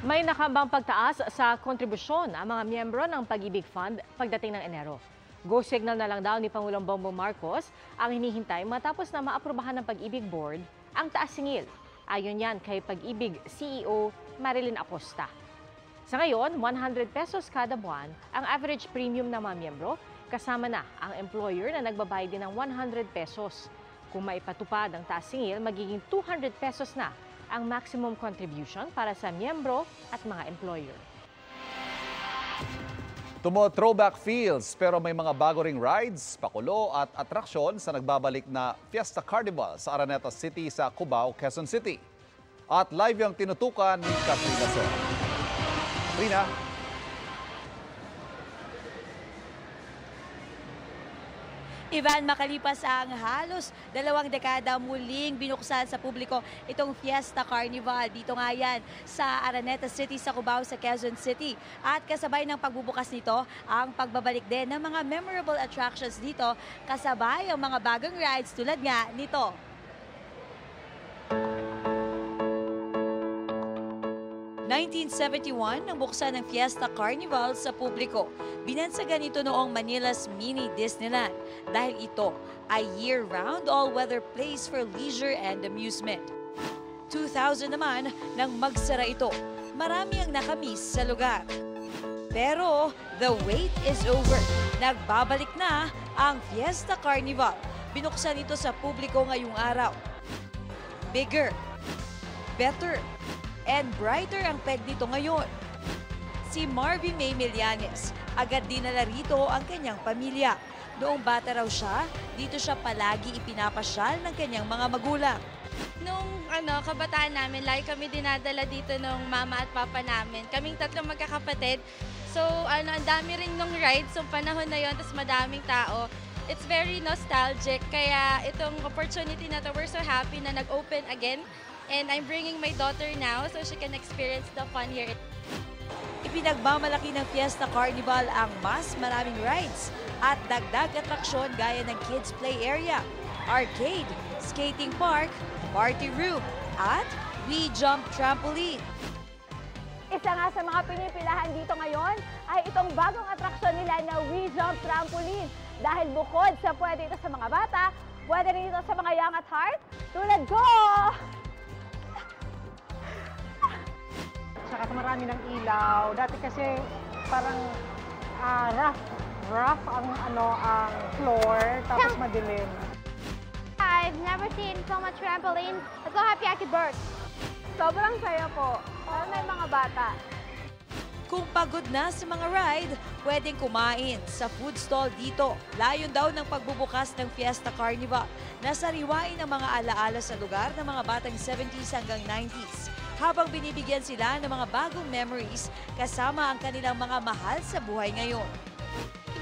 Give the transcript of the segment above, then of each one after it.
May nakambang pagtaas sa kontribusyon ang mga miyembro ng Pag-ibig Fund pagdating ng Enero. Go signal na lang daw ni Pangulong Bongbong Marcos ang hinihintay matapos na maaprubahan ng Pag-ibig Board ang taas singil. Ayon yan kay Pag-ibig CEO Marilyn Acosta. Sa ngayon, 100 pesos kada buwan ang average premium ng mga miyembro, kasama na ang employer na nagbabayad din ng 100 pesos. Kung maipatupad ang taas singil, magiging 200 pesos na ang maximum contribution para sa miyembro at mga employer. Throwback feels pero may mga bago ring rides, pakulo at atraksyon sa nagbabalik na Fiesta Carnival sa Araneta City sa Cubao, Quezon City. At live yung tinutukan ni Katrina Son. Katrina. Ivan, makalipas ang halos 2 dekada muling binuksan sa publiko itong Fiesta Carnival. Dito nga yan sa Araneta City sa Cubao sa Quezon City. At kasabay ng pagbubukas nito, ang pagbabalik din ng mga memorable attractions dito, kasabay ang mga bagong rides tulad nga nito. In 1971 nang buksan ng Fiesta Carnival sa publiko. Binansagan ito noong Manila's Mini Disneyland dahil ito ay year-round all-weather place for leisure and amusement. 2000 naman nang magsara ito, marami ang nakamiss sa lugar. Pero the wait is over. Nagbabalik na ang Fiesta Carnival. Binuksan ito sa publiko ngayong araw. Bigger, better, and brighter ang peg nito ngayon. Si Marvy May Millanes, agad dinala rito ang kanyang pamilya. Noong bata raw siya, dito siya palagi ipinapasyal ng kanyang mga magulang. Nung kabataan namin, lagi kami dinadala dito ng mama at papa namin. Kaming 3 magkakapatid. So, ang dami rin nung rides, so panahon na yon, tapos madaming tao. It's very nostalgic, kaya itong opportunity na to, we're so happy na nag-open again. And I'm bringing my daughter now so she can experience the fun here. Ipinagmamalaki ng Fiesta Carnival ang mas maraming rides at dagdag atraksyon gaya ng kids play area, arcade, skating park, party room, at We Jump trampoline. Isa nga sa mga pinipilahan dito ngayon ay itong bagong atraksyon nila na We Jump trampoline. Dahil bukod sa pwede ito sa mga bata, pwede rin ito sa mga young at heart tulad ko! Saka marami ng ilaw. Dati kasi parang rough ang ang floor, tapos madilim. I've never seen so much trampoline. I'm so happy I could burst. Sobrang saya po. Parang may mga bata. Kung pagod na sa mga ride, pwedeng kumain sa food stall dito. Layon daw ng pagbubukas ng Fiesta Carnival na sariwain ang mga alaala sa lugar ng mga batang 70s hanggang 90s. Habang binibigyan sila ng mga bagong memories kasama ang kanilang mga mahal sa buhay ngayon.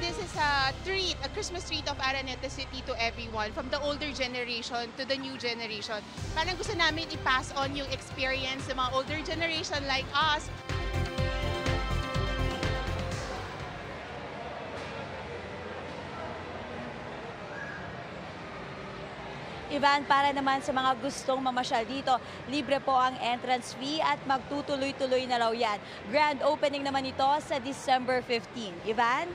This is a treat, a Christmas treat of Araneta City to everyone, from the older generation to the new generation. Parang gusto namin i-pass on yung experience sa mga older generation like us. Ivan, para naman sa mga gustong mamasyal dito, libre po ang entrance fee at magtutuloy-tuloy na raw yan. Grand opening naman ito sa December 15. Ivan?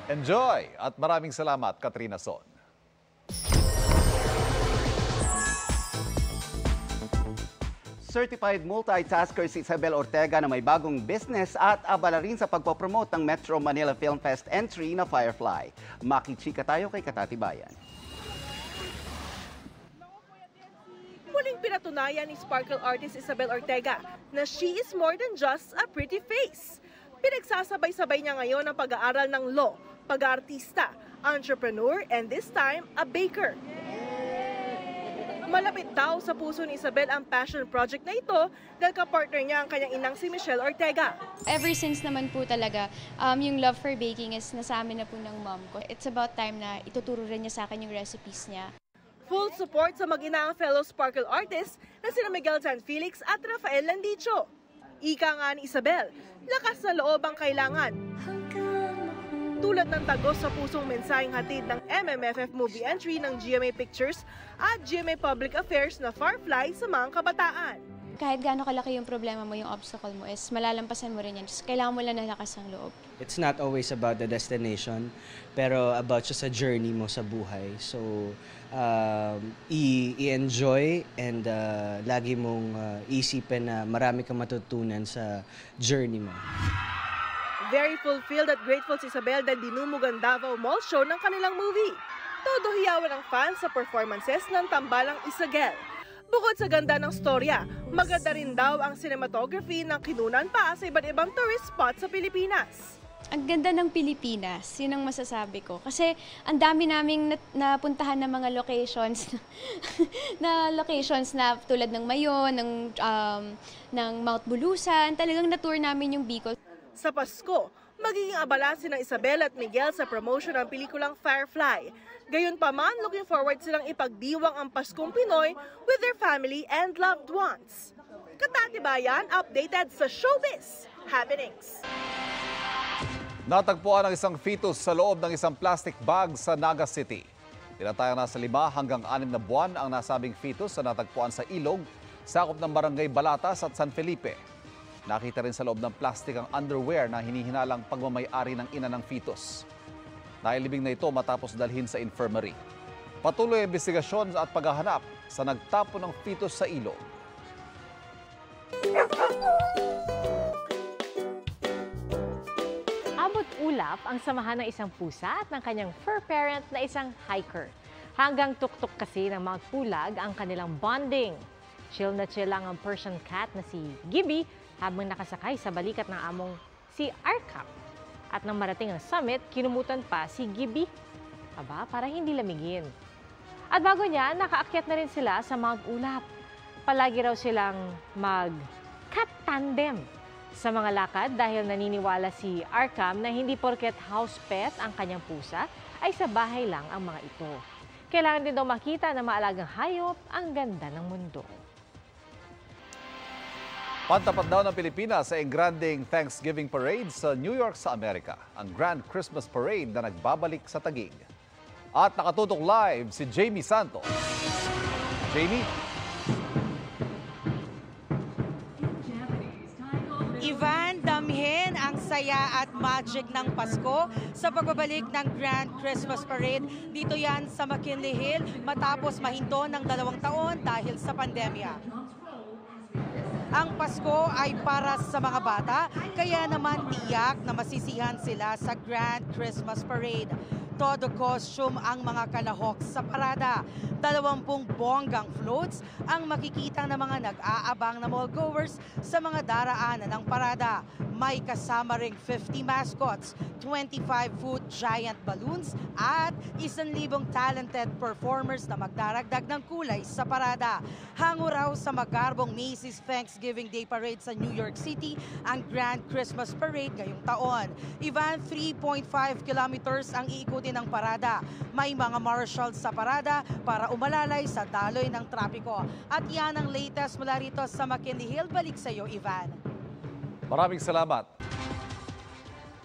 Enjoy! At maraming salamat, Katrina Son. Certified multitasker si Isabel Ortega na may bagong business at abala rin sa pagpopromote ng Metro Manila Film Fest entry na Firefly. Makichika tayo kay Katatibayan. Muling pinatunayan ni sparkle artist Isabel Ortega na she is more than just a pretty face. Pinagsasabay-sabay niya ngayon ang pag-aaral ng law, pag-aartista, entrepreneur, and this time, a baker. Malapit daw sa puso ni Isabel ang passion project na ito dahil kapartner niya ang kanyang inang si Michelle Ortega. Ever since naman po talaga, yung love for baking is nasa amin na po ng mom ko. It's about time na ituturo rin niya sa akin yung recipes niya. Full support sa mag-ina ang fellow sparkle artists na sina Miguel San Felix at Rafael Landicho. Ika nga ni Isabel, lakas na loob ang kailangan. Tulad ng tagos sa pusong mensaheng hatid ng MMFF movie entry ng GMA Pictures at GMA Public Affairs na Firefly sa mga kabataan. Kahit gaano kalaki yung problema mo, yung obstacle mo, is malalampasan mo rin yan. Just kailangan mo lang ng lakas ng loob. It's not always about the destination, pero about just a journey mo sa buhay. So, i-enjoy and lagi mong isipin na marami kang matutunan sa journey mo. Very fulfilled at grateful si Isabel dahil dinumugan Davao Mall show ng kanilang movie. Todo hiyawan ang fans sa performances ng tambalang Isagel. Bukod sa ganda ng storya, maganda rin daw ang cinematography ng kinunan pa sa iba't ibang tourist spot sa Pilipinas. Ang ganda ng Pilipinas, yun ang masasabi ko. Kasi ang dami naming napuntahan ng mga locations na tulad ng Mayon, ng Mount Bulusan. Talagang na-tour namin yung Bicol. Sa Pasko, magiging abala sina Isabel at Miguel sa promotion ng pelikulang Firefly. Gayunpaman, looking forward silang ipagdiwang ang Paskong Pinoy with their family and loved ones. Katatibayan, updated sa showbiz happenings. Natagpuan ang isang fetus sa loob ng isang plastic bag sa Naga City. Tinatayang nasa 5 hanggang 6 na buwan ang nasabing fetus na natagpuan sa ilog, sakop ng barangay Balatas at San Felipe. Nakita rin sa loob ng plastic ang underwear na hinihinalang pagmamay-ari ng ina ng fetus. Nailibing na ito matapos dalhin sa infirmary. Patuloy ang investigasyon at paghahanap sa nagtapon ng fetus sa ilog. Abot ulap ang samahan ng isang pusa at ng kanyang fur parent na isang hiker. Hanggang tuktok kasi ng Mount Pulag ang kanilang bonding. Chill na chill lang ang Persian cat na si Gibby habang nakasakay sa balikat ng among si Arkham. At nang marating ang summit, kinumutan pa si Gibby. Aba, para hindi lamigin. At bago niya, nakaakyat na rin sila sa Mount Ulap. Palagi raw silang mag-cat tandem sa mga lakad dahil naniniwala si Arkham na hindi porket house pet ang kanyang pusa, ay sa bahay lang ang mga ito. Kailangan din daw makita na maalagang hayop ang ganda ng mundo. Pantapat daw ng Pilipinas sa engranding Thanksgiving Parade sa New York sa Amerika. Ang Grand Christmas Parade na nagbabalik sa Taguig. At nakatutok live si Jamie Santos. Jamie? Ivan, damhin ang saya at magic ng Pasko sa pagbabalik ng Grand Christmas Parade. Dito yan sa McKinley Hill matapos mahinto ng 2 taon dahil sa pandemya. Ang Pasko ay para sa mga bata, kaya naman tiyak na masisihan sila sa Grand Christmas Parade. Todo costume ang mga kalahok sa parada. 20 bonggang floats ang makikita ng mga nag-aabang na mallgoers sa mga daraanan ng parada. May kasama ring 50 mascots, 25-foot giant balloons at 1,000 talented performers na magdaragdag ng kulay sa parada. Hango raw sa magarbong Macy's Thanksgiving Day Parade sa New York City ang Grand Christmas Parade ngayong taon. Ivan, 3.5 kilometers ang iikutin ng parada. May mga marshals sa parada para umalalay sa daloy ng trapiko. At yan ang latest mula rito sa McKinley Hill. Balik sa iyo, Ivan. Maraming salamat.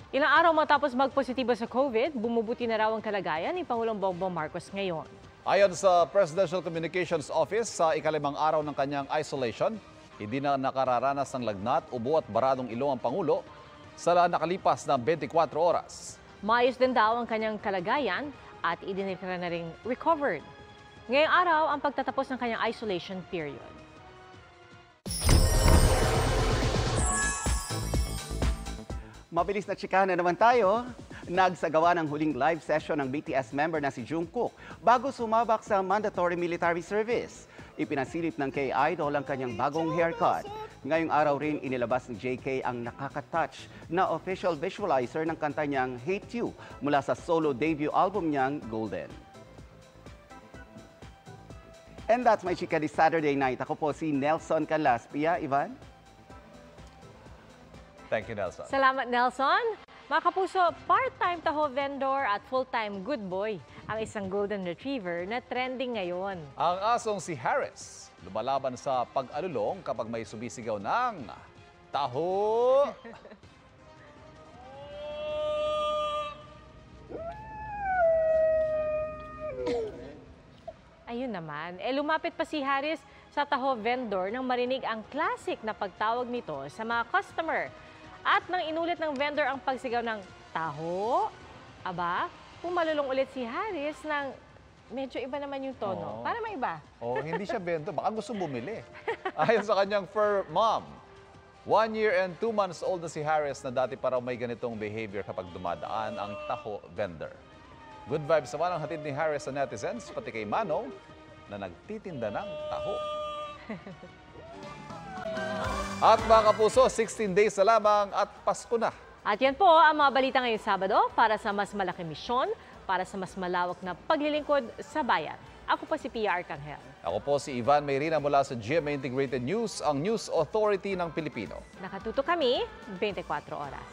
Ilang araw matapos magpositibo sa COVID, bumubuti na raw ang kalagayan ni Pangulong Bongbong Marcos ngayon. Ayon sa Presidential Communications Office, sa ika-5 araw ng kanyang isolation, hindi na nakararanas ng lagnat, ubo at baradong ilong ang Pangulo sa nakalipas na 24 oras. Maayos din daw ang kanyang kalagayan at idineklara na ring recovered. Ngayong araw ang pagtatapos ng kanyang isolation period. Mabilis na chikahan na naman tayo. Nagsagawa ng huling live session ng BTS member na si Jungkook bago sumabak sa mandatory military service. Ipinasilip ng K-Idol ang kanyang bagong haircut. Ngayong araw rin inilabas ni JK ang nakaka-touch na official visualizer ng kanta niyang Hate You mula sa solo debut album niyang Golden. And that's my chika this Saturday night. Ako po si Nelson Calaspia. Ivan? Thank you, Nelson. Salamat, Nelson. Mga kapuso, part-time taho vendor at full-time good boy ang isang golden retriever na trending ngayon. Ang asong si Harris, lumalaban sa pag-alulong kapag may sumisigaw ng taho. Ayun naman. Lumapit pa si Harris sa taho vendor nang marinig ang classic na pagtawag nito sa mga customer. At nang inulit ng vendor ang pagsigaw ng taho, aba, pumalulong ulit si Harris ng medyo iba naman yung tono. Oo. Para maiba. Hindi siya bento. Baka gusto bumili. Ayon sa kanyang fur mom, 1 year and 2 months old na si Harris na dati para may ganitong behavior kapag dumadaan ang taho vendor. Good vibes naman ang hatid ni Harris sa netizens, pati kay Manong na nagtitinda ng taho. At mga kapuso, 16 days na lamang at Pasko na. At yan po ang mga balita ngayong Sabado para sa mas malaking misyon, para sa mas malawak na paglilingkod sa bayan. Ako po si Pia Arcangel. Ako po si Ivan Mayrina mula sa GMA Integrated News, ang News Authority ng Pilipino. Nakatuto kami 24 oras.